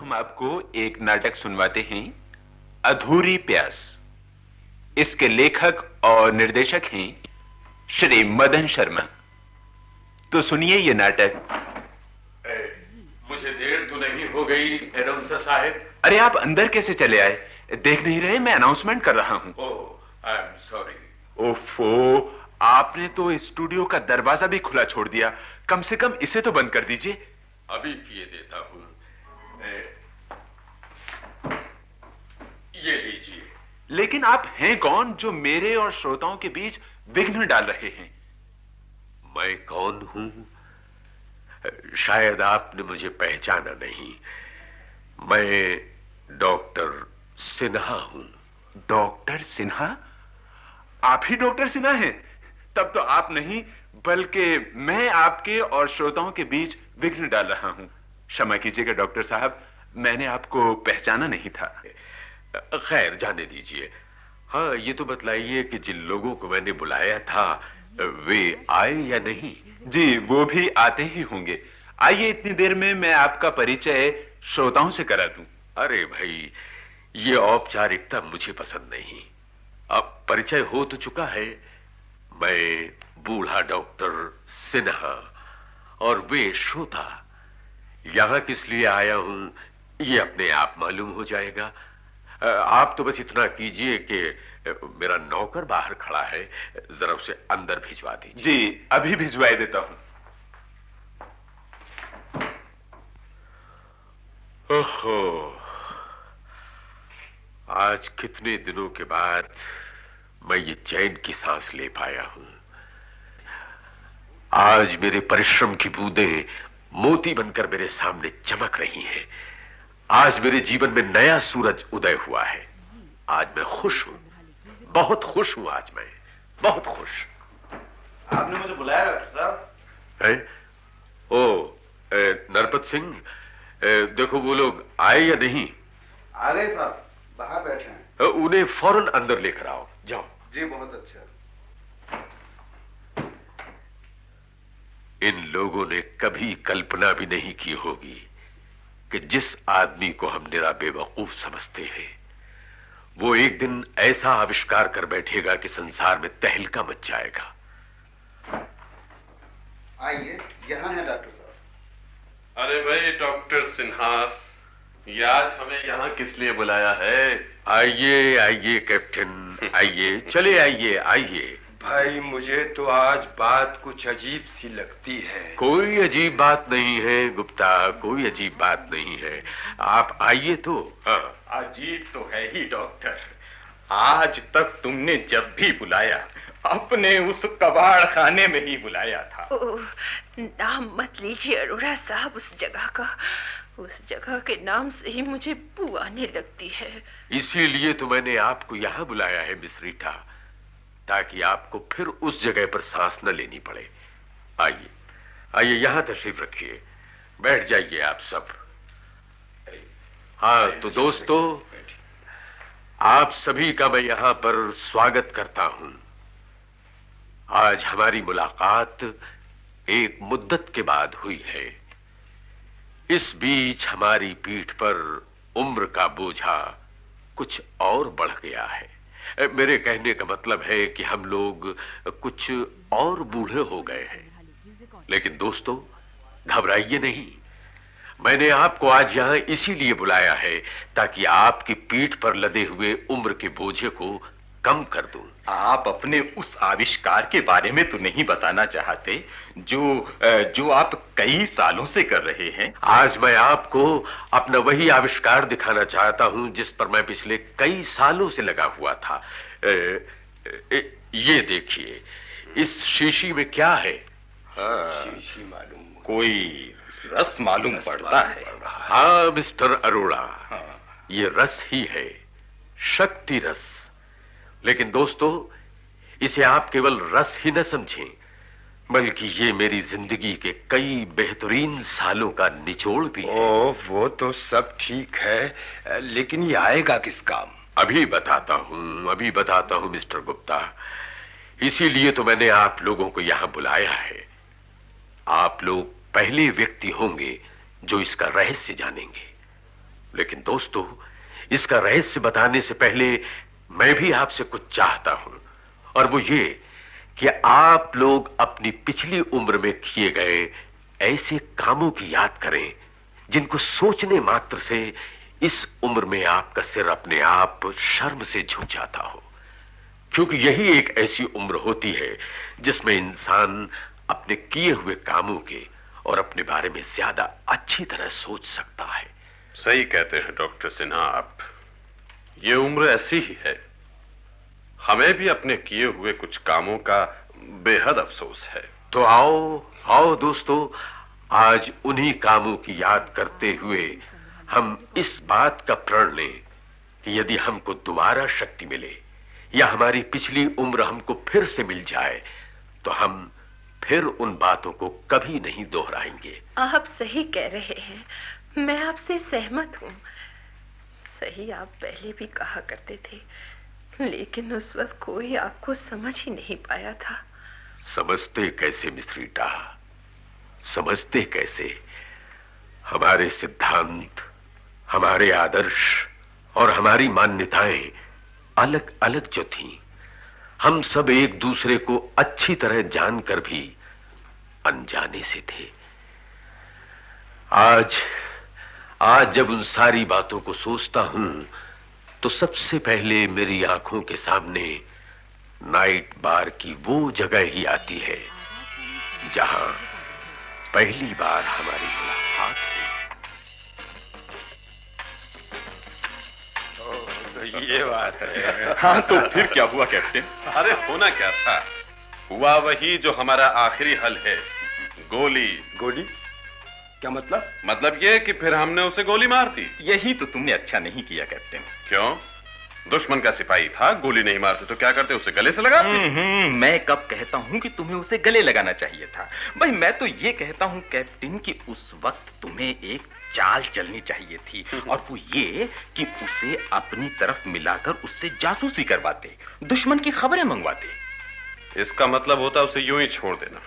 हम आपको एक नाटक सुनवाते हैं, अधूरी प्यास। इसके लेखक और निर्देशक हैं श्री मदन शर्मा। तो सुनिए ये नाटक। मुझे देर तो नहीं हो गई अनाउंसर साहब? अरे आप अंदर कैसे चले आए? देख नहीं रहे मैं अनाउंसमेंट कर रहा हूं। ओह, आई एम सॉरी। ओफो, आपने तो स्टूडियो का दरवाजा भी खुला छोड़ दिया। कम से कम इसे तो बंद कर दीजिए। अभी किए देता हूं। ये लीजिए। लेकिन आप हैं कौन जो मेरे और श्रोताओं के बीच विघ्न डाल रहे हैं? मैं कौन हूं? शायद आपने मुझे पहचाना नहीं। मैं डॉक्टर सिन्हा हूं। डॉक्टर सिन्हा? आप ही डॉक्टर सिन्हा हैं? तब तो आप नहीं बल्कि मैं आपके और श्रोताओं के बीच विघ्न डाल रहा हूं। क्षमा कीजिएगा डॉक्टर साहब, मैंने आपको पहचाना नहीं था। खैर, जाने दीजिए। हाँ, ये तो बतलाइए कि जिन लोगों को मैंने बुलाया था वे आए या नहीं? जी, वो भी आते ही होंगे। आइए, इतनी देर में मैं आपका परिचय श्रोताओं से करा दूं। अरे भाई, ये औपचारिकता मुझे पसंद नहीं। अब परिचय हो तो चुका है। मैं बूढ़ा डॉक्टर सिन्हा और वे श्रोता। यहां किस लिए आया हूं ये अपने आप मालूम हो जाएगा। आप तो बस इतना कीजिए कि मेरा नौकर बाहर खड़ा है, जरा उसे अंदर भिजवा दीजिए। जी, अभी भिजवाई देता हूं। ओहो, आज कितने दिनों के बाद मैं ये चैन की सांस ले पाया हूं। आज मेरे परिश्रम की बूंदें मोती बनकर मेरे सामने चमक रही हैं। आज मेरे जीवन में नया सूरज उदय हुआ है। आज मैं खुश हूं, बहुत खुश हूं। आज मैं बहुत खुश। आपने मुझे बुलाया डॉक्टर साहब? है? ओ, नरपत सिंह, देखो वो लोग आए या नहीं? आ गए साहब, बाहर बैठे हैं। उन्हें फौरन अंदर लेकर आओ। जाओ। जी, बहुत अच्छा। इन लोगों ने कभी कल्पना भी नहीं की होगी कि जिस आदमी को हम निरा बेवकूफ समझते हैं वो एक दिन ऐसा आविष्कार कर बैठेगा कि संसार में तहलका मच जाएगा। आइए, यहाँ है डॉक्टर साहब। अरे भाई डॉक्टर सिन्हा, याद हमें यहाँ किस लिए बुलाया है? आइए आइए कैप्टन, आइए, चले आइए आइए। भाई, मुझे तो आज बात कुछ अजीब सी लगती है। कोई अजीब बात नहीं है गुप्ता, कोई अजीब बात नहीं है। आप आइए तो। हाँ। अजीब तो है ही डॉक्टर। आज तक तुमने जब भी बुलाया अपने उस कबाड़ खाने में ही बुलाया था। नाम मत लीजिए अरोड़ा साहब उस जगह का। उस जगह के नाम से ही मुझे बू आने लगती है। इसीलिए तो मैंने आपको यहाँ बुलाया है मिस रीटा, ताकि आपको फिर उस जगह पर सांस न लेनी पड़े। आइए आइए, यहाँ तशरीफ रखिए, बैठ जाइए आप सब। हाँ तो दोस्तों, आप सभी का मैं यहाँ पर स्वागत करता हूं। आज हमारी मुलाकात एक मुद्दत के बाद हुई है। इस बीच हमारी पीठ पर उम्र का बोझा कुछ और बढ़ गया है। मेरे कहने का मतलब है कि हम लोग कुछ और बूढ़े हो गए हैं। लेकिन दोस्तों, घबराइए नहीं। मैंने आपको आज यहां इसीलिए बुलाया है ताकि आपकी पीठ पर लदे हुए उम्र के बोझे को कम कर दूं। आप अपने उस आविष्कार के बारे में तो नहीं बताना चाहते जो आप कई सालों से कर रहे हैं? आज मैं आपको अपना वही आविष्कार दिखाना चाहता हूं जिस पर मैं पिछले कई सालों से लगा हुआ था। ये देखिए, इस शीशी में क्या है? हाँ, शीशी मालूम, कोई रस मालूम पड़ता है। हाँ मिस्टर अरोड़ा, हाँ। ये रस ही है, शक्ति रस। लेकिन दोस्तों, इसे आप केवल रस ही न समझें, बल्कि ये मेरी जिंदगी के कई बेहतरीन सालों का निचोड़ भी है। वो तो सब ठीक है, लेकिन ये आएगा किस काम? अभी बताता हूं मिस्टर गुप्ता। इसीलिए तो मैंने आप लोगों को यहां बुलाया है। आप लोग पहले व्यक्ति होंगे जो इसका रहस्य जानेंगे। लेकिन दोस्तों, इसका रहस्य बताने से पहले मैं भी आपसे कुछ चाहता हूं, और वो ये कि आप लोग अपनी पिछली उम्र में किए गए ऐसे कामों की याद करें जिनको सोचने मात्र से इस उम्र में आपका सिर अपने आप शर्म से झुक जाता हो, क्योंकि यही एक ऐसी उम्र होती है जिसमें इंसान अपने किए हुए कामों के और अपने बारे में ज्यादा अच्छी तरह सोच सकता है। सही कहते हैं डॉक्टर सिन्हा आप। ये उम्र ऐसी ही है। हमें भी अपने किए हुए कुछ कामों का बेहद अफसोस है। तो आओ आओ दोस्तों, आज उन्हीं कामों की याद करते हुए हम इस बात का प्रण लें कि यदि हमको दोबारा शक्ति मिले या हमारी पिछली उम्र हमको फिर से मिल जाए तो हम फिर उन बातों को कभी नहीं दोहराएंगे। आप सही कह रहे हैं, मैं आपसे सहमत हूँ। सही आप पहले भी कहा करते थे, लेकिन उस वक्त कोई आपको समझ ही नहीं पाया था। समझते कैसे मिस रीटा, समझते कैसे? हमारे सिद्धांत, हमारे आदर्श और हमारी मान्यताएं अलग अलग जो थीं, हम सब एक दूसरे को अच्छी तरह जानकर भी अनजाने से थे। आज जब उन सारी बातों को सोचता हूं तो सबसे पहले मेरी आंखों के सामने नाइट बार की वो जगह ही आती है जहां पहली बार हमारी मुलाकात हुई। ये बात है। हाँ, तो फिर क्या हुआ कैप्टन? अरे होना क्या था, हुआ वही जो हमारा आखिरी हल है, गोली। गोली? क्या मतलब? मतलब ये कि फिर हमने उसे गोली मार दी। यही तो तुमने अच्छा नहीं किया कैप्टन। क्यों? दुश्मन का सिपाही था, गोली नहीं मारते तो क्या करते, उसे गले से लगाते? मैं कब कहता हूँ कि तुम्हें उसे गले लगाना चाहिए था। भाई मैं तो ये कहता हूँ कैप्टन कि उस वक्त तुम्हें एक चाल चलनी चाहिए थी, और वो ये कि उसे अपनी तरफ मिलाकर उससे जासूसी करवाते, दुश्मन की खबरें मंगवाते। इसका मतलब होता उसे यूं ही छोड़ देना।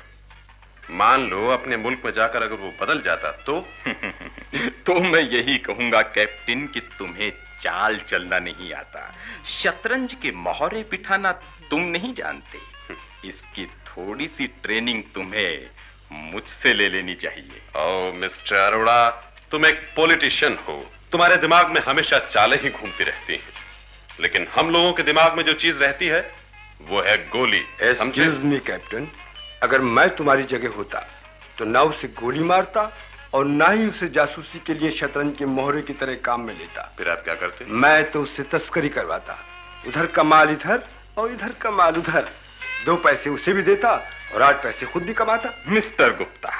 मान लो अपने मुल्क में जाकर अगर वो बदल जाता तो मैं यही कहूंगा कैप्टन कि तुम्हें चाल चलना नहीं आता, शतरंज के मोहरे बिठाना तुम नहीं जानते। इसकी थोड़ी सी ट्रेनिंग तुम्हें मुझसे ले लेनी चाहिए। ओ मिस्टर अरोड़ा, तुम एक पॉलिटिशियन हो, तुम्हारे दिमाग में हमेशा चालें ही घूमती रहती हैं, लेकिन हम लोगों के दिमाग में जो चीज रहती है वो है गोली। एक्सक्यूज मी कैप्टन, अगर मैं तुम्हारी जगह होता तो ना उसे गोली मारता और ना ही उसे जासूसी के लिए शतरंज के मोहरे की तरह काम में लेता। फिर आप क्या करते? मैं तो उससे तस्करी करवाता, उधर का माल इधर और इधर का माल उधर, 2 पैसे उसे भी देता और 8 पैसे खुद भी कमाता। मिस्टर गुप्ता,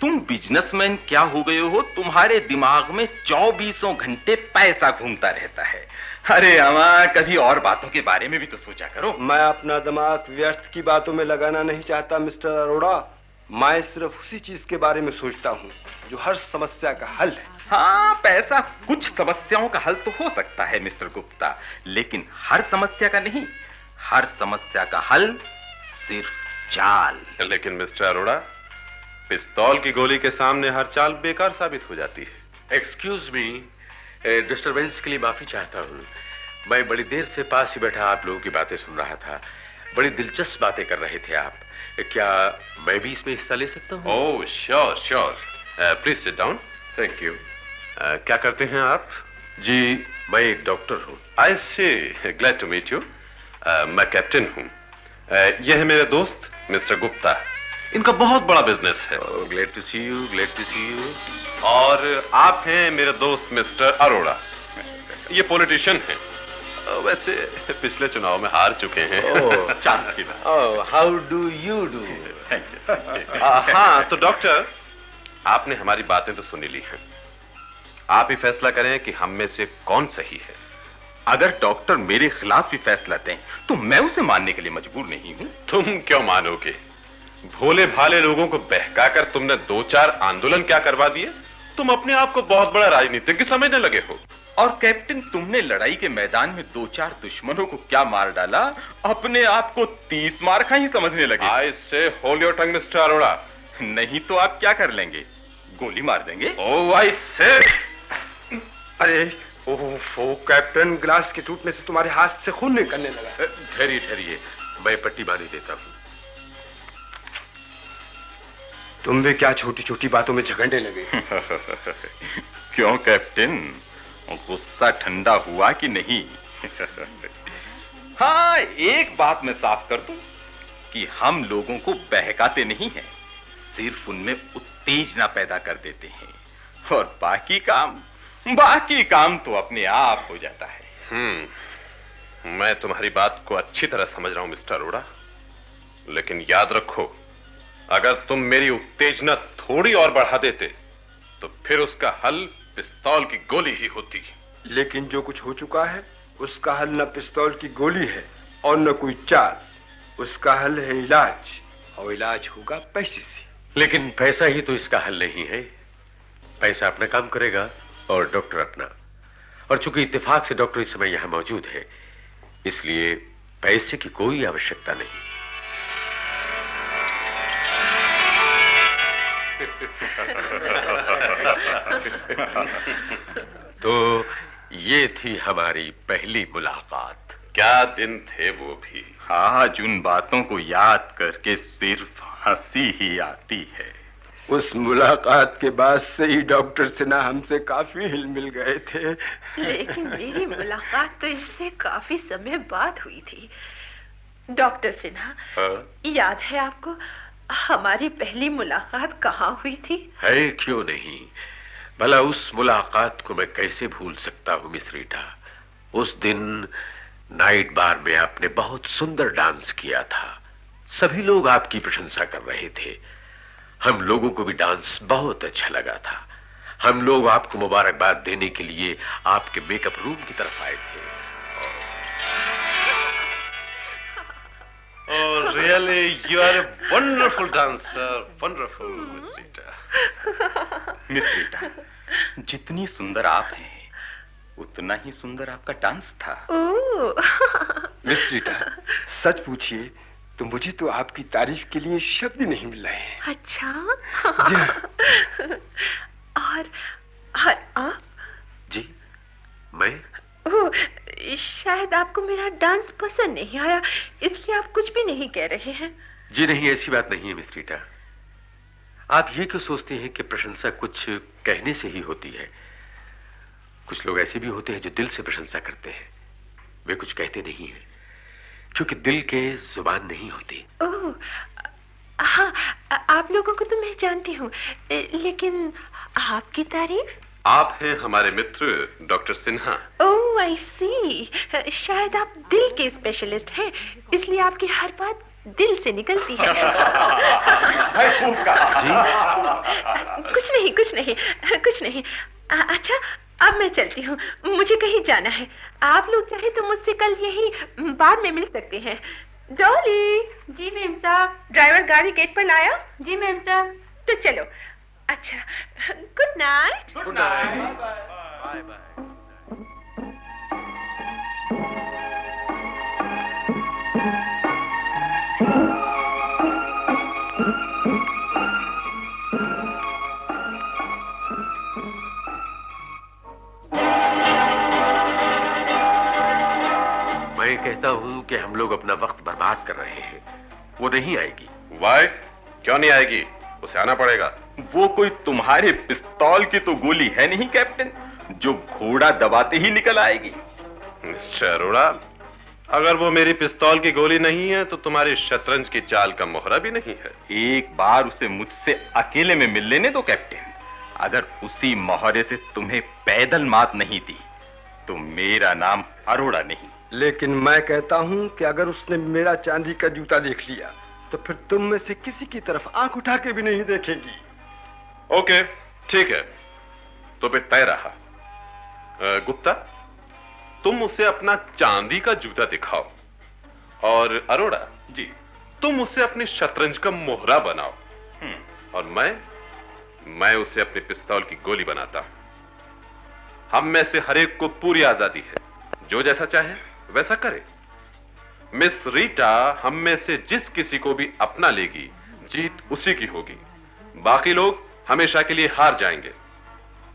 तुम बिजनेसमैन क्या हो गए हो? तुम्हारे दिमाग में 24 घंटे पैसा घूमता रहता है। अरे अमा, कभी और बातों के बारे में भी तो सोचा करो। मैं अपना दिमाग व्यर्थ की बातों में लगाना नहीं चाहता मिस्टर अरोड़ा। मैं सिर्फ उसी चीज के बारे में सोचता हूँ जो हर समस्या का हल है। हाँ, पैसा कुछ समस्याओं का हल तो हो सकता है मिस्टर गुप्ता, लेकिन हर समस्या का नहीं। हर समस्या का हल सिर्फ चाल। लेकिन मिस्टर अरोड़ा, पिस्तौल की गोली के सामने हर चाल बेकार साबित हो जाती है। एक्सक्यूज मी, डिस्टरबेंस के लिए माफी चाहता हूँ। मैं बड़ी देर से पास ही बैठा आप लोगों की बातें सुन रहा था। बड़ी दिलचस्प बातें कर रहे थे आप। क्या मैं भी इसमें हिस्सा ले सकता हूँ? Oh sure sure, please sit down. Thank you. क्या करते हैं आप? जी, मैं एक डॉक्टर हूँ। आई सी, ग्लैड टू मीट यू। मैं कैप्टन हूँ। यह है मेरे दोस्त मिस्टर गुप्ता, इनका बहुत बड़ा बिजनेस है। Glad to see you, glad to see you. और आप हैं मेरे दोस्त मिस्टर अरोड़ा, ये पॉलिटिशियन हैं। वैसे पिछले चुनाव में हार चुके हैं। चांस की बात। ओह, हाउ डू यू डू? हाँ, तो डॉक्टर, आपने हमारी बातें तो सुनी ली हैं। आप ही फैसला करें कि हम में से कौन सही है। अगर डॉक्टर मेरे खिलाफ भी फैसला दें तो मैं उसे मानने के लिए मजबूर नहीं हूँ। तुम क्यों मानोगे? भोले भाले लोगों को बहकाकर तुमने 2-4 आंदोलन क्या करवा दिए। तुम अपने आप को बहुत बड़ा राजनीतिज्ञ समझने लगे हो। और कैप्टन, तुमने लड़ाई के मैदान में 2-4 दुश्मनों को क्या मार डाला, अपने आप को 30 मार खा ही समझने लगे। आई से hold your tongue mister Arora. नहीं तो आप क्या कर लेंगे? गोली मार देंगे। ओह आई से। अरे ओहो कैप्टन, ग्लास के टूटने से तुम्हारे हाथ से खून निकलने लगा। ठहरिए ठहरिए, मैं पट्टी बांध देता हूँ। तुम भी क्या छोटी छोटी बातों में झगड़ने लगे? क्यों कैप्टन, गुस्सा ठंडा हुआ कि नहीं? हाँ, एक बात मैं साफ कर दूं कि हम लोगों को बहकाते नहीं हैं, सिर्फ उनमें उत्तेजना पैदा कर देते हैं, और बाकी काम तो अपने आप हो जाता है। मैं तुम्हारी बात को अच्छी तरह समझ रहा हूं मिस्टर अरोड़ा, लेकिन याद रखो, अगर तुम मेरी उत्तेजना थोड़ी और बढ़ा देते तो फिर उसका हल पिस्तौल की गोली ही होती। लेकिन जो कुछ हो चुका है उसका हल न पिस्तौल की गोली है और न कोई चाल, उसका हल है इलाज, और इलाज होगा पैसे से। लेकिन पैसा ही तो इसका हल नहीं है। पैसा अपना काम करेगा और डॉक्टर अपना, और चूंकि इत्तेफाक से डॉक्टर इस समय यहां मौजूद है, इसलिए पैसे की कोई आवश्यकता नहीं। तो ये थी हमारी पहली मुलाकात। क्या दिन थे वो भी। आज उन बातों को याद करके सिर्फ हंसी ही आती है। उस मुलाकात के बाद से ही डॉक्टर सिन्हा हमसे काफी हिल मिल गए थे। लेकिन मेरी मुलाकात तो इससे काफी समय बाद हुई थी। डॉक्टर सिन्हा, याद है आपको हमारी पहली मुलाकात कहाँ हुई थी? है क्यों नहीं, भला उस मुलाकात को मैं कैसे भूल सकता हूँ मिस रीटा। उस दिन नाइट बार में आपने बहुत सुंदर डांस किया था, सभी लोग आपकी प्रशंसा कर रहे थे। हम लोगों को भी डांस बहुत अच्छा लगा था। हम लोग आपको मुबारकबाद देने के लिए आपके मेकअप रूम की तरफ आए थे। Oh, really, you are a wonderful dancer, wonderful, Miss Rita. Miss Rita, जितनी सुंदर आप हैं उतना ही सुंदर आपका डांस था। मिस रीटा, सच पूछिए तो मुझे तो आपकी तारीफ के लिए शब्द नहीं मिल रहे हैं। अच्छा? जी हाँ। और आप? जी, मैं? ओह, शायद आपको मेरा डांस पसंद नहीं आया, इसलिए आप कुछ भी नहीं कह रहे हैं। जी नहीं, ऐसी बात नहीं है मिस रीटा। आप ये क्यों सोचते हैं कि प्रशंसा कुछ कहने से ही होती है? कुछ लोग ऐसे भी होते हैं जो दिल से प्रशंसा करते हैं, वे कुछ कहते नहीं हैं क्योंकि दिल के जुबान नहीं होती। ओह, हाँ, आप लोगों को तो मैं जानती हूँ, लेकिन आपकी तारीफ? आप हैं हमारे मित्र डॉक्टर सिन्हा। ओह, आई सी, शायद आप दिल के स्पेशलिस्ट हैं, इसलिए आपकी हर बात दिल से निकलती है। जी? कुछ नहीं। अच्छा, अब मैं चलती हूँ, मुझे कहीं जाना है। आप लोग चाहे तो मुझसे कल यही बार में मिल सकते हैं। डॉली। जी मैम साहब। ड्राइवर गाड़ी गेट पर लाया? जी मैम साहब। तो चलो। अच्छा, good night. Good night. Bye bye. मैं कहता हूं कि हम लोग अपना वक्त बर्बाद कर रहे हैं। वो नहीं आएगी। वाई? क्यों नहीं आएगी? उसे आना पड़ेगा। वो कोई तुम्हारे पिस्तौल की तो गोली है नहीं कैप्टन, जो घोड़ा दबाते ही निकल आएगी। मिस्टर अरोड़ा, अगर वो मेरी पिस्तौल की गोली नहीं है तो तुम्हारी शतरंज की चाल का मोहरा भी नहीं है। एक बार उसे मुझसे अकेले में मिल लेने दो कैप्टन। अगर उसी मोहरे से तुम्हें पैदल मात नहीं दी तो मेरा नाम अरोड़ा नहीं। लेकिन मैं कहता हूं कि अगर उसने मेरा चांदी का जूता देख लिया तो फिर तुम में से किसी की तरफ आंख उठा के भी नहीं देखेगी। ओके, ठीक है, तो फिर तय रहा। गुप्ता, तुम उसे अपना चांदी का जूता दिखाओ, और अरोड़ा जी, तुम उसे अपनी शतरंज का मोहरा बनाओ, और मैं उसे अपनी पिस्तौल की गोली बनाता हूं। हम में से हर एक को पूरी आजादी है, जो जैसा चाहे वैसा करे। मिस रीटा हम में से जिस किसी को भी अपना लेगी, जीत उसी की होगी। बाकी लोग हमेशा के लिए हार जाएंगे।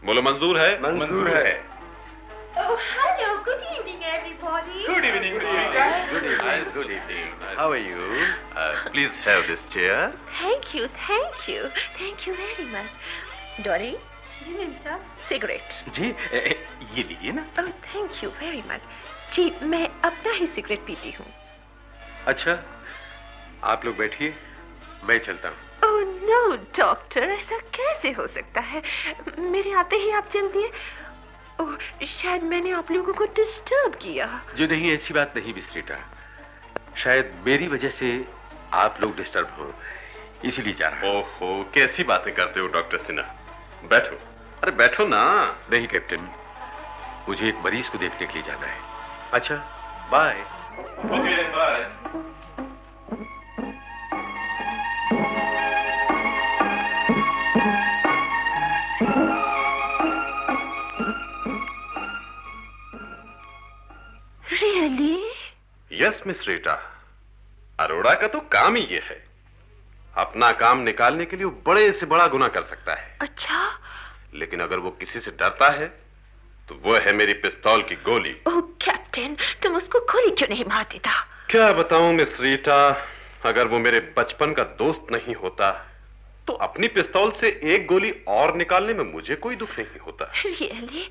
बोलो, मंजूर है? मंजूर है। Oh, hello. Good evening, everybody. Good evening, Miss Rita. Good evening. Good evening. How are you? Please have this chair. Thank you, thank you. Thank you very much. Dolly, जी मेम साहब। cigarette. जी ये लीजिए ना। Oh, thank you very much. जी, मैं अपना ही cigarette पीती हूँ। अच्छा, आप लोग बैठिए, मैं चलता हूँ। ओह नो डॉक्टर, ऐसा कैसे हो सकता है? मेरे आते ही आप चल दिए। ओह, शायद मैंने आप लोगों को डिस्टर्ब किया। जो नहीं, ऐसी बात नहीं मिस रीटा। शायद मेरी वजह से आप लोग डिस्टर्ब हो, इसीलिए जा रहा हूँ। ओहो, कैसी बातें करते हो डॉक्टर सिन्हा। बैठो, अरे बैठो ना। नहीं कैप्टन, मुझे एक मरीज को देखने के लिए जाना है। अच्छा, bye. Okay, bye. Really? Yes miss Rita, Arora का तो काम ही ये है। अपना काम निकालने के लिए वो बड़े से बड़ा गुनाह कर सकता है, अच्छा। लेकिन अगर वो किसी से डरता है तो वो है मेरी पिस्तौल की गोली। ओह कैप्टन, तुम उसको गोली क्यों नहीं मार देता? क्या बताऊं मिस रीटा, अगर वो मेरे बचपन का दोस्त नहीं होता तो अपनी पिस्तौल से एक गोली और निकालने में मुझे कोई दुख नहीं होता। Really?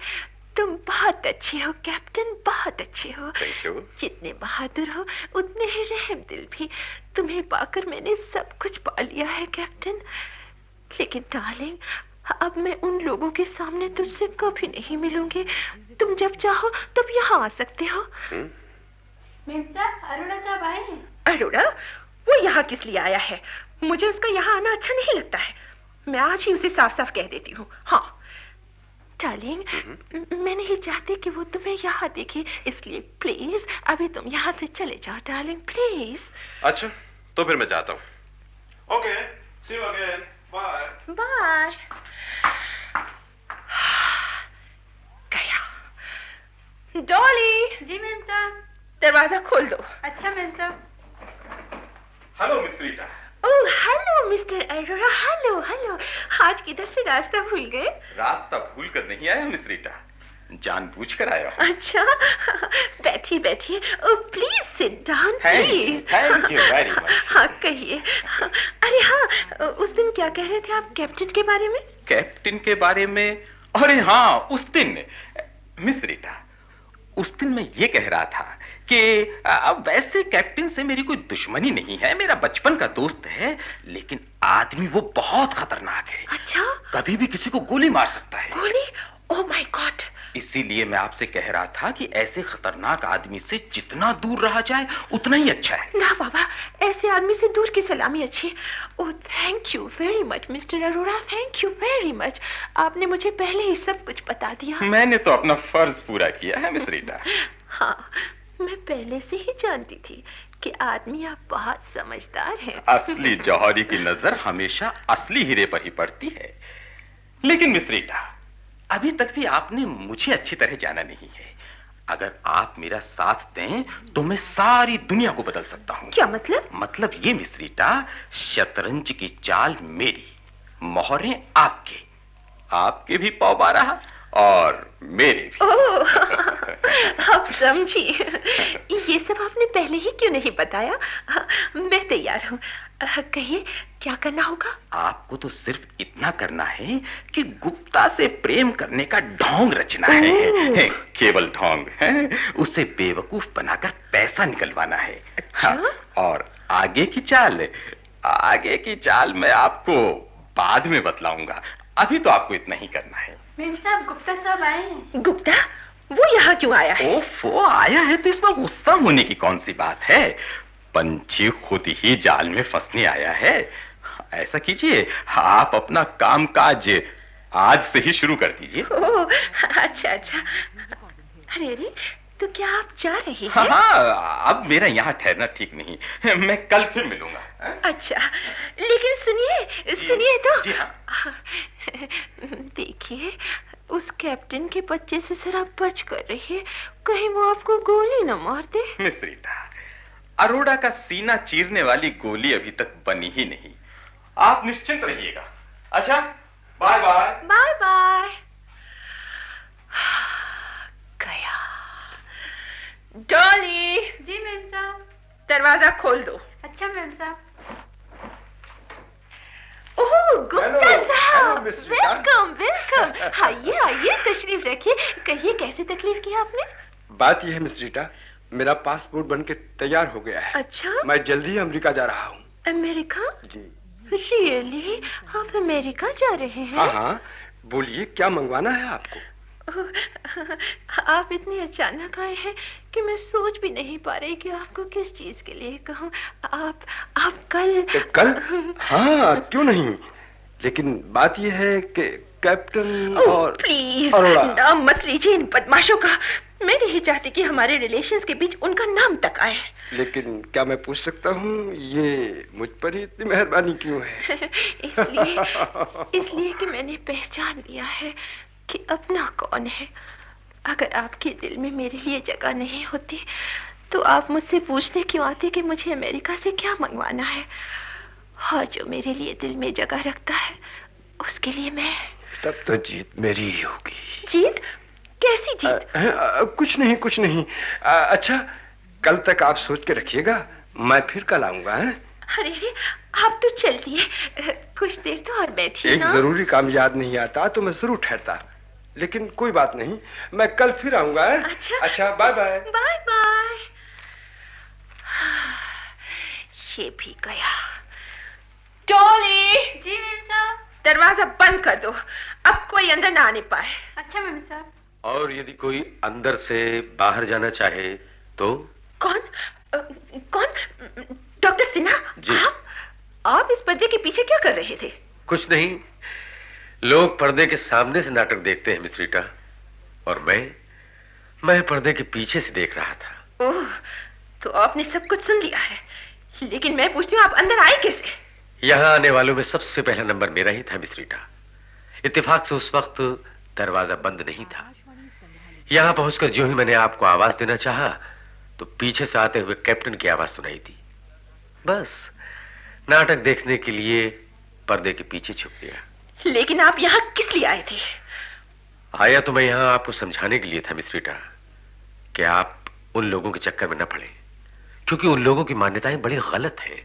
तुम बहुत अच्छे हो कैप्टन, बहुत अच्छे हो। Thank you. जितने बहादुर हो उतने ही रहम दिल भी। तुम्हें पाकर मैंने सब कुछ पा लिया है कैप्टन। लेकिन डार्लिंग, अब मैं उन लोगों के सामने तुझसे कभी नहीं मिलूंगी। तुम जब चाहो तब यहाँ आ सकते हो। मेम साहब, अरोड़ा साहब आए हैं। अरोड़ा? वो यहाँ किस लिए आया है? मुझे उसका यहाँ आना अच्छा नहीं लगता है। मैं आज ही उसे साफ साफ कह देती हूँ। हाँ डार्लिंग, मैं नहीं चाहती कि वो तुम्हें यहाँ देखे, इसलिए प्लीज अभी तुम यहाँ से चले जाओ डार्लिंग, प्लीज। अच्छा, तो फिर मैं जाता हूँ। Okay, see you again, bye. Bye. गया। डॉली, जी मेम साहब। दरवाजा खोल दो। अच्छा मेम साहब। Hello miss Rita. Oh hello mister Arora, hello hello. आज किधर से रास्ता भूल गए? रास्ता भूल कर नहीं आया मिस रीटा, जानबूझकर आया हूँ। अच्छा, बैठिए बैठिए। Oh please sit down please. Thank you very much. हाँ कहिए। अरे हाँ, उस दिन क्या कह रहे थे आप कैप्टन के बारे में? कैप्टन के बारे में? अरे हाँ, उस दिन मिस रीटा, उस दिन मैं ये कह रहा था कि अब वैसे कैप्टन से मेरी कोई दुश्मनी नहीं है, मेरा बचपन का दोस्त है, लेकिन आदमी वो बहुत खतरनाक है। अच्छा? कभी भी किसी को गोली मार सकता है। गोली? Oh my God. इसीलिए मैं आपसे कह रहा था कि ऐसे खतरनाक आदमी से जितना दूर रहा जाए उतना ही अच्छा है। ना बाबा, ऐसे आदमी से दूर की सलामी अच्छी। Oh thank you very much mister Arora, thank you very much. आपने मुझे पहले ही सब कुछ बता दिया। मैंने तो अपना फर्ज पूरा किया है मिस रीटा। हाँ, मैं पहले से ही जानती थी कि आदमी आप बहुत समझदार हैं। असली जौहरी की नजर हमेशा असली हीरे पर ही पड़ती है। लेकिन मिस रीटा, अभी तक भी आपने मुझे अच्छी तरह जाना नहीं है। अगर आप मेरा साथ दें तो मैं सारी दुनिया को बदल सकता हूँ। क्या मतलब? मतलब ये मिस रीटा, शतरंज की चाल मेरी, मोहरें आपके, आपके भी पौ 12 और मेरे भी। ओह, अब समझी। ये सब आपने पहले ही क्यों नहीं बताया? मैं तैयार हूँ। कहिए क्या करना होगा? आपको तो सिर्फ इतना करना है कि गुप्ता से प्रेम करने का ढोंग रचना है, केवल ढोंग है। उसे बेवकूफ बनाकर पैसा निकलवाना है। हाँ, और आगे की चाल मैं आपको बाद में बतलाऊंगा। अभी तो आपको इतना ही करना है। मेम साहब, गुप्ता साहब आए हैं। गुप्ता? वो यहाँ क्यों आया है? ओफो, आया है तो इसमें गुस्सा होने की कौन सी बात है? पंछी खुद ही जाल में फंसने आया है। ऐसा कीजिए, आप अपना कामकाज आज से ही शुरू कर दीजिए। ओह, अच्छा अच्छा। अरे अरे, तो क्या आप जा रहे हैं? हाँ, अब मेरा यहाँ ठहरना ठीक नहीं, मैं कल फिर मिलूंगा। अच्छा, लेकिन सुनिए तो। जी हाँ। देखिए, उस कैप्टन के बच्चे से जरा बच कर रहिए, कहीं वो आपको गोली न मार दे। मिस रीटा, अरोड़ा का सीना चीरने वाली गोली अभी तक बनी ही नहीं। आप निश्चिंत रहिएगा। अच्छा, बाय बाय। Bye bye. गया। खोल दो। अच्छा मैम साहब। ओह गुप्ता हेलो, साहब, मिस रीटा। Welcome welcome. आइए आइए, तशरीफ रखिए। कहिए कैसे तकलीफ किया आपने? बात यह है मिस रीटा, मेरा पासपोर्ट बनके तैयार हो गया है। अच्छा, मैं जल्दी ही अमेरिका जा रहा हूँ। अमेरिका? जी। रियली? आप अमेरिका जा रहे हैं? हाँ हाँ, बोलिए क्या मंगवाना है आपको? आप इतने अचानक आए हैं कि मैं सोच भी नहीं पा रही कि आपको किस चीज के लिए कहूँ। आप कल कल? हाँ, क्यों नहीं, लेकिन बात यह है कि कैप्टन और प्लीज अरोड़ा। नाम मत लीजिए इन बदमाशों का। मैं नहीं चाहती कि हमारे रिलेशंस के बीच उनका नाम तक आए। लेकिन क्या मैं पूछ सकता हूँ ये मुझ पर ही इतनी मेहरबानी क्यों है? इसलिए कि मैंने पहचान लिया है कि अपना कौन है। अगर आपके दिल में मेरे लिए जगह नहीं होती तो आप मुझसे पूछने क्यों आते कि मुझे अमेरिका से क्या मंगवाना है। और जो मेरे लिए दिल में जगह रखता है उसके लिए मैं। तब तो जीत मेरी ही होगी। जीत? कैसी जीत? कुछ नहीं कुछ नहीं। अच्छा, कल तक आप सोच के रखिएगा, मैं फिर कल आऊंगा। अरे अरे, आप तो चल दिए। कुछ देर तो और बैठिए एक ना। जरूरी काम याद नहीं आता तो मैं जरूर ठहरता, लेकिन कोई बात नहीं, मैं कल फिर आऊंगा। अच्छा, बाय बाय। Bye bye. ये भी गया। डॉली! जी मैम साहब। दरवाजा बंद कर दो, अब कोई अंदर ना आने पाए। अच्छा मैम साहब। और यदि कोई अंदर से बाहर जाना चाहे तो? कौन? कौन? डॉक्टर सिन्हा? जी। आप इस पर्दे के पीछे क्या कर रहे थे? कुछ नहीं, लोग पर्दे के सामने से नाटक देखते हैं मिस रीटा, और मैं पर्दे के पीछे से देख रहा था। ओह, तो आपने सब कुछ सुन लिया है, लेकिन मैं पूछती हूँ आप अंदर आए कैसे? यहाँ आने वालों में सबसे पहला नंबर मेरा ही था मिस रीटा। इत्तेफाक से उस वक्त दरवाजा बंद नहीं था। यहाँ पहुंचकर जो ही मैंने आपको आवाज देना चाहा तो पीछे से आते हुए कैप्टन की आवाज सुनाई दी। बस नाटक देखने के लिए पर्दे के पीछे छुप गया। लेकिन आप यहाँ किस लिए आए थे? आया तो मैं यहाँ आपको समझाने के लिए था मिस रीटा कि आप उन लोगों के चक्कर में न पड़े, क्योंकि उन लोगों की मान्यताएं बड़ी गलत हैं।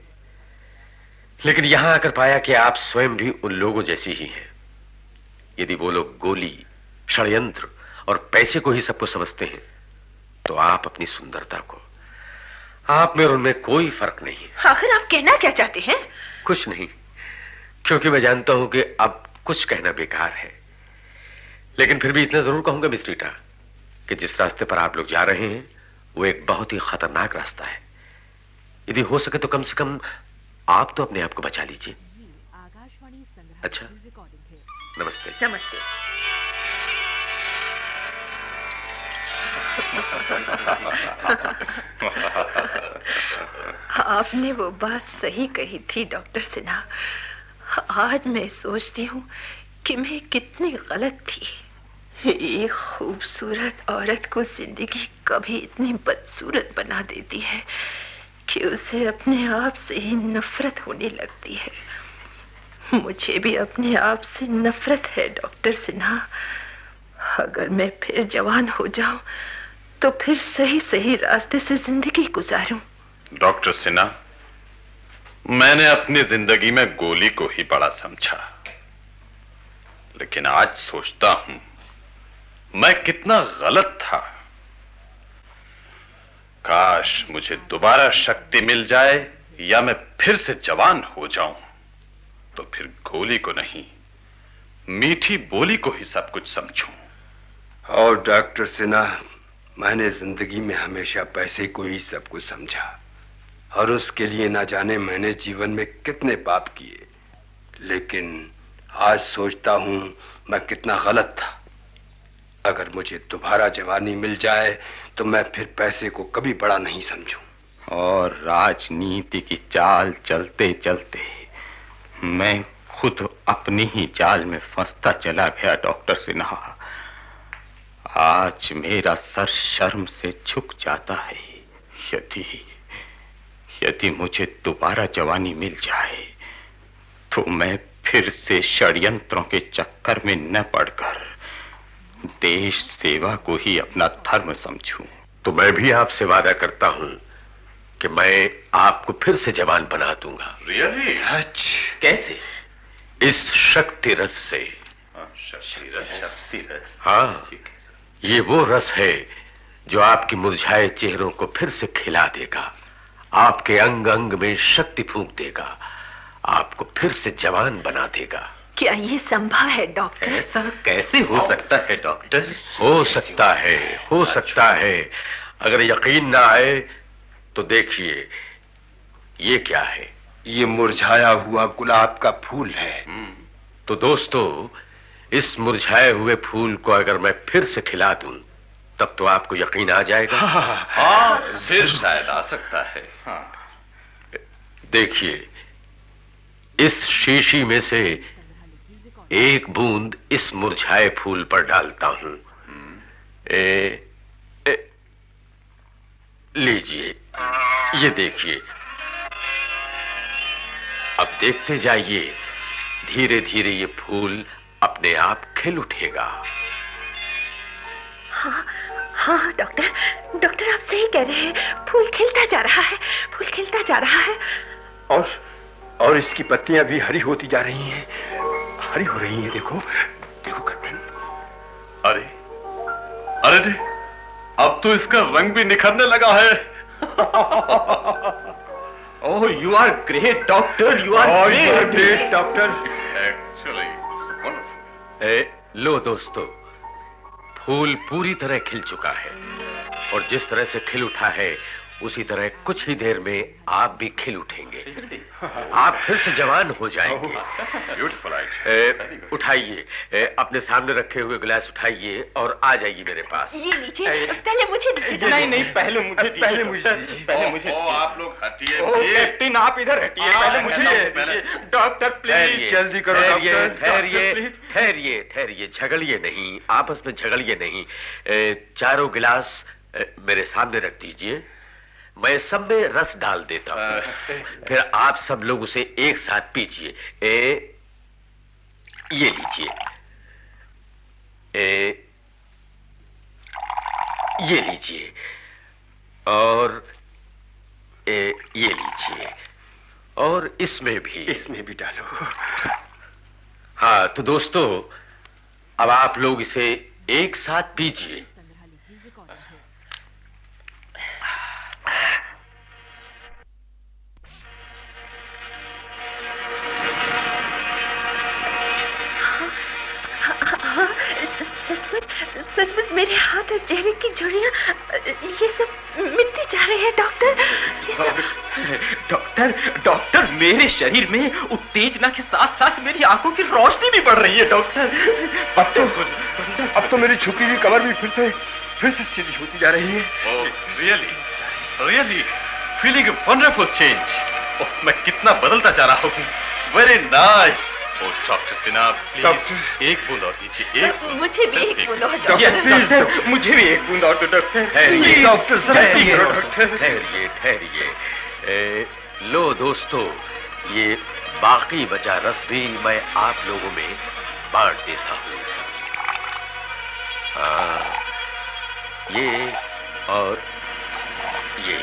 लेकिन यहां आकर पाया कि आप स्वयं भी उन लोगों जैसी ही हैं। यदि वो लोग गोली, षड्यंत्र और पैसे को ही सबको समझते हैं तो आप अपनी सुंदरता को, आप में और उनमें कोई फर्क नहीं है। आखिर आप कहना क्या चाहते हैं? कुछ नहीं, क्योंकि मैं जानता हूं कि अब कुछ कहना बेकार है। लेकिन फिर भी इतना जरूर कहूंगा मिस रीटा कि जिस रास्ते पर आप लोग जा रहे हैं वो एक बहुत ही खतरनाक रास्ता है। यदि हो सके तो कम से कम आप तो अपने आप को बचा लीजिए। अच्छा, नमस्ते। नमस्ते। आपने वो बात सही कही थी डॉक्टर सिन्हा। आज मैं सोचती हूँ कि मैं कितनी गलत थी। एक खूबसूरत औरत को जिंदगी कभी इतनी बदसूरत बना देती है कि उसे अपने आप से ही नफरत होने लगती है। मुझे भी अपने आप से नफरत है डॉक्टर सिन्हा। अगर मैं फिर जवान हो जाऊं तो फिर सही सही रास्ते से जिंदगी गुजारूं। डॉक्टर सिन्हा, मैंने अपनी जिंदगी में गोली को ही बड़ा समझा, लेकिन आज सोचता हूं मैं कितना गलत था। काश मुझे दोबारा शक्ति मिल जाए या मैं फिर से जवान हो जाऊं, तो फिर गोली को नहीं, मीठी बोली को ही सब कुछ समझूं। और डॉक्टर सिन्हा, मैंने जिंदगी में हमेशा पैसे को ही सब कुछ समझा, और उसके लिए ना जाने मैंने जीवन में कितने पाप किए। लेकिन आज सोचता हूं मैं कितना गलत था। अगर मुझे दोबारा जवानी मिल जाए तो मैं फिर पैसे को कभी बड़ा नहीं समझूं। और राजनीति की चाल चलते चलते मैं खुद अपनी ही जाल में फंसता चला गया डॉक्टर सिन्हा। आज मेरा सर शर्म से झुक जाता है। यदि मुझे दोबारा जवानी मिल जाए तो मैं फिर से षड्यंत्रों के चक्कर में न पड़कर देश सेवा को ही अपना धर्म समझूं। तो मैं भी आपसे वादा करता हूं कि मैं आपको फिर से जवान बना दूंगा। रियली? सच? कैसे? इस शक्ति रस से। शक्ति रस। हाँ, ये वो रस है जो आपके मुरझाए चेहरों को फिर से खिला देगा, आपके अंग अंग में शक्ति फूंक देगा, आपको फिर से जवान बना देगा। क्या ये संभव है डॉक्टर? ऐसा कैसे हो सकता है डॉक्टर? हो सकता है, हो सकता है। अगर यकीन ना आए तो देखिए, ये क्या है? ये मुरझाया हुआ गुलाब का फूल है। तो दोस्तों, इस मुरझाए हुए फूल को अगर मैं फिर से खिला दूं, तब तो आपको यकीन आ जाएगा। हाँ, फिर शायद आ सकता है। देखिए, इस शीशी में से एक बूंद इस मुरझाए फूल पर डालता हूं। लीजिए, ये देखिए। अब देखते जाइए, धीरे धीरे ये फूल अपने आप खिल उठेगा। हाँ डॉक्टर, डॉक्टर आप सही कह रहे हैं। फूल खिलता जा रहा है, फूल खिलता जा रहा है। और इसकी पत्तियां भी हरी होती जा रही हैं, हरी हो रही हैं। देखो देखो कैप्टन। अरे अरे रे, अब तो इसका रंग भी निखरने लगा है। Oh, you are great doctor, you are great doctor. Actually, it's wonderful. लो दोस्तों, फूल पूरी तरह खिल चुका है, और जिस तरह से खिल उठा है उसी तरह कुछ ही देर में आप भी खिल उठेंगे। आप फिर से जवान हो जाएंगे। Beautiful idea. उठाइए, अपने सामने रखे हुए गिलास उठाइए और आ जाइए मेरे पास। ये लीजिए, पहले मुझे दीजिए। नहीं नहीं, पहले मुझे पहले मुझे। आप लोग हटिए। कैप्टन आप इधर हटिए, पहले मुझे। डॉक्टर प्लीज जल्दी करो डॉक्टर। ठहरिए ठहरिए, झगड़िए नहीं, आपस में झगड़िए नहीं। चारों गिलास मेरे सामने रख दीजिए, मैं सब में रस डाल देता हूं, फिर आप सब लोग उसे एक साथ पीजिए। ये लीजिए, ये लीजिए, और ये लीजिए, और इसमें भी डालो। हाँ, तो दोस्तों, अब आप लोग इसे एक साथ पीजिए। सचमुच मेरे हाथ और चेहरे की झुर्रियां ये सब मिटती जा रही है डॉक्टर। ये सब डॉक्टर, मेरे शरीर में उत्तेजना के साथ साथ मेरी आंखों की रोशनी भी बढ़ रही है डॉक्टर। अब तो मेरी झुकी हुई कमर भी फिर से सीधी होती जा रही है। Oh, really, feeling a wonderful change. Oh, मैं कितना बदलता जा रहा हूँ। Very nice. Oh, doctor Sinha, please एक बूंद और दीजिए। एक बूंद। मुझे भी एक बूंद और डॉक्टर, मुझे भी एक बूंद और डॉक्टर। ठहरिए। लो दोस्तों, ये बाकी बचा रस भी मैं आप लोगों में बांट देता हूँ। हाँ, ये और ये।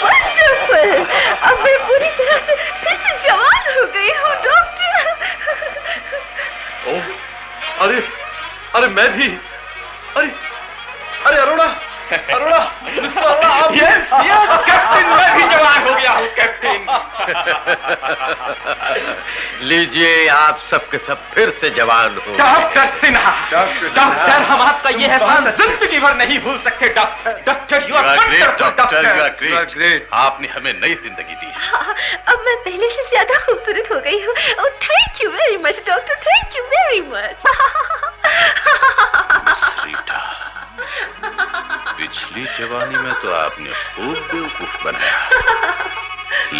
वंडरफुल! अब मैं पूरी तरह से फिर से जवान हो गई हूँ डॉक्टर। ओह, अरे मैं भी। अरे अरोड़ा, मिस्टर अरोड़ा, आप। यस कैप्टन, मैं भी जवान हो गया हूँ कैप्टन। लीजिए, आप सबके सब फिर से जवान हो। डॉक्टर सिन्हा, डॉक्टर, हम आपका ये एहसान जिंदगी भर नहीं भूल सकते डॉक्टर। You are great. आपने हमें नई जिंदगी दी। हाँ, अब मैं पहले से ज्यादा खूबसूरत हो गई हूँ। Thank you very much doctor, thank you very much. Rita, पिछली जवानी में तो आपने खूब बेवकूफ बनाया,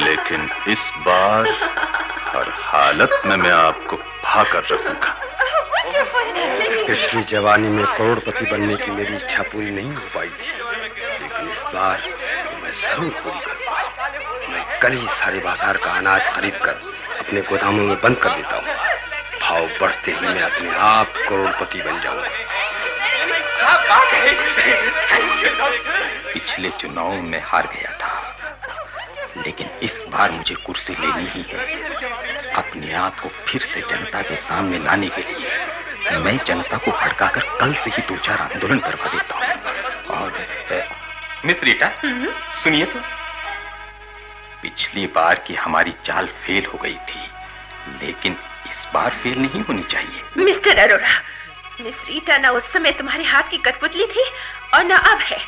लेकिन इस बार हर हालत में मैं आपको भाकर रखूंगा। पिछली जवानी में करोड़पति बनने की मेरी इच्छा पूरी नहीं हो पाई थी, लेकिन इस बार मैं जरूर पूरी करूंगा। मैं कल ही सारे बाजार का अनाज खरीद कर अपने गोदामों में बंद कर देता हूँ। भाव बढ़ते ही मैं अपने आप करोड़पति बन जाऊंगा। क्या बात है। पिछले चुनाव में हार गया था, लेकिन इस बार मुझे कुर्सी लेनी ही है। अपने आप को फिर से जनता के सामने लाने के लिए मैं जनता को भड़काकर कल से ही 2-4 आंदोलन करवा देता हूँ। और मिस रीटा, सुनिए तो, पिछली बार की हमारी चाल फेल हो गई थी, लेकिन इस बार फेल नहीं होनी चाहिए। मिस्टर अरोड़ा, मिस रीटा ना उस समय तुम्हारे हाथ की कठपुतली थी और ना अब है।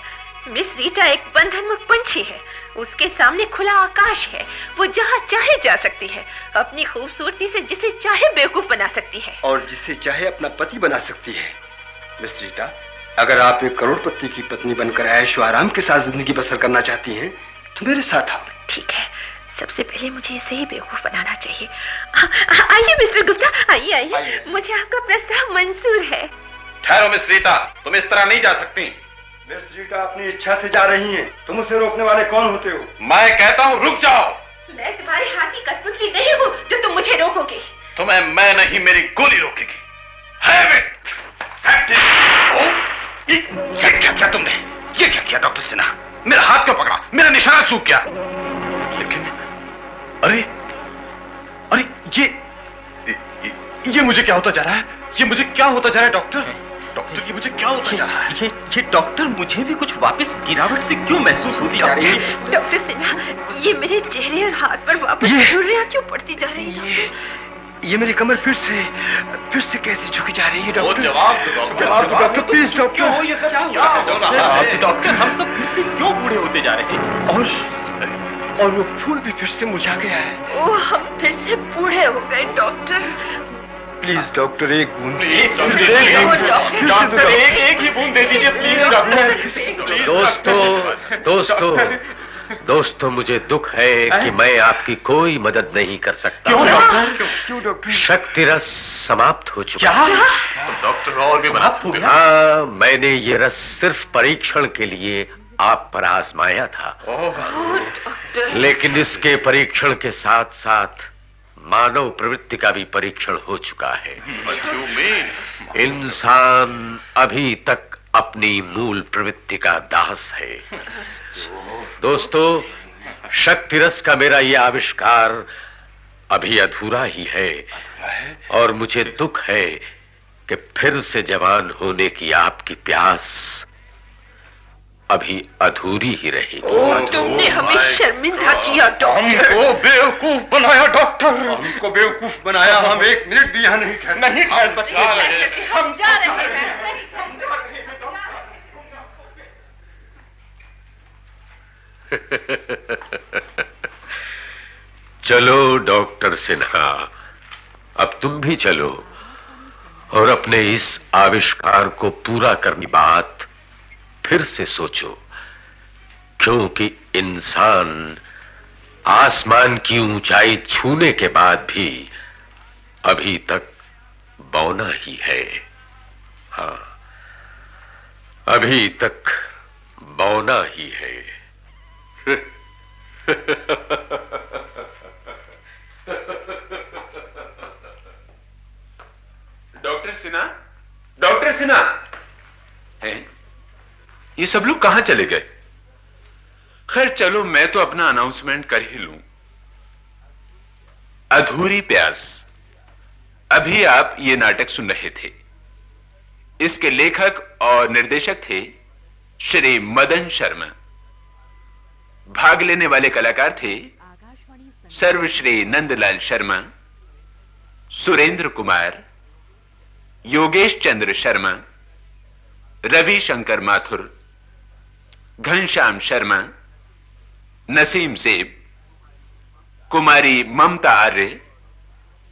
मिस रीटा एक बंधनमुक्त पंछी है, उसके सामने खुला आकाश है, वो जहाँ चाहे जा सकती है, अपनी खूबसूरती से जिसे चाहे बेवकूफ बना सकती है और जिसे चाहे अपना पति बना सकती है। मिस रीटा, अगर आप एक करोड़पति की पत्नी बनकर ऐशो आराम के साथ जिंदगी बसर करना चाहती हैं, तो मेरे साथ आओ। ठीक है, सबसे पहले मुझे इसे ही बेवकूफ बनाना चाहिए। आइए मिस्टर गुप्ता, आइए आइए, मुझे आपका प्रस्ताव मंजूर है। ठहरो मिस रीटा, तुम इस तरह नहीं जा सकती। मिस रीटा अपनी इच्छा से जा रही हैं, तुम उसे रोकने वाले कौन होते हो? मैं कहता हूँ रुक जाओ। मैं तुम्हारे हाथ की कठपुतली नहीं हूँ जो तुम मुझे रोकोगे। तुम्हें मैं नहीं, मेरी गोली रोकेगी। ये क्या किया तुमने? ये क्या किया डॉक्टर सिन्हा? मेरा हाथ क्यों पकड़ा? मेरा निशाना चूक गया। लेकिन अरे अरे ये मुझे क्या होता जा रहा है? ये मुझे क्या होता जा रहा है डॉक्टर? डॉक्टर, ये मुझे क्या होता जा रहा है? ये डॉक्टर, मुझे भी कुछ वापस गिरावट से क्यों महसूस होती जा रही है? डॉक्टर सिन्हा, ये मेरे चेहरे और हाथ पर वापस झुर्रियां क्यों पड़ती जा रही है? ये मेरी कमर फिर से कैसे झुकी जा रही है डॉक्टर? जवाब दो डॉक्टर, प्लीज डॉक्टर। क्यों ये सब क्या? डॉक्टर, हम सब फिर से क्यों बूढ़े होते जा रहे हैं? और वो फूल भी फिर से मुरझा गया है। ओ, हम फिर से बूढ़े हो गए डॉक्टर। प्लीज डॉक्टर, एक बूंद। डॉक्टर, एक ही बूंद दे दीजिए प्लीज डॉक्टर। दोस्तों, मुझे दुख है कि मैं आपकी कोई मदद नहीं कर सकता। क्यों डॉक्टर? शक्ति रस समाप्त हो चुका है। डॉक्टर, और भी बना सकते हो। हाँ, मैंने ये रस सिर्फ परीक्षण के लिए आप पर आजमाया था, लेकिन इसके परीक्षण के साथ साथ मानव प्रवृत्ति का भी परीक्षण हो चुका है। इंसान अभी तक अपनी मूल प्रवृत्ति का दास है। दोस्तों, शक्ति रस का मेरा यह आविष्कार अभी अधूरा ही है और मुझे दुख है कि फिर से जवान होने की आपकी प्यास अभी अधूरी ही रहेगी। ओ, तुमने हमें शर्मिंदा किया डॉक्टर। हमको बेवकूफ बनाया डॉक्टर। हमको बेवकूफ बनाया। हम एक मिनट भी यहाँ नहीं ठहर सकते। हम जा रहे हैं। चलो डॉक्टर सिन्हा, अब तुम भी चलो और अपने इस आविष्कार को पूरा करने की बात फिर से सोचो, क्योंकि इंसान आसमान की ऊंचाई छूने के बाद भी अभी तक बौना ही है। हाँ, अभी तक बौना ही है। डॉक्टर सिन्हा हैं? ये सब लोग कहां चले गए? खैर चलो, मैं तो अपना अनाउंसमेंट कर ही लूं। अधूरी प्यास, अभी आप ये नाटक सुन रहे थे। इसके लेखक और निर्देशक थे श्री मदन शर्मा। भाग लेने वाले कलाकार थे सर्वश्री नंदलाल शर्मा, सुरेंद्र कुमार, योगेश चंद्र शर्मा, रवि शंकर माथुर, घनश्याम शर्मा, नसीम सेब, कुमारी ममता आर्य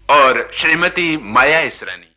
और श्रीमती माया इसरानी।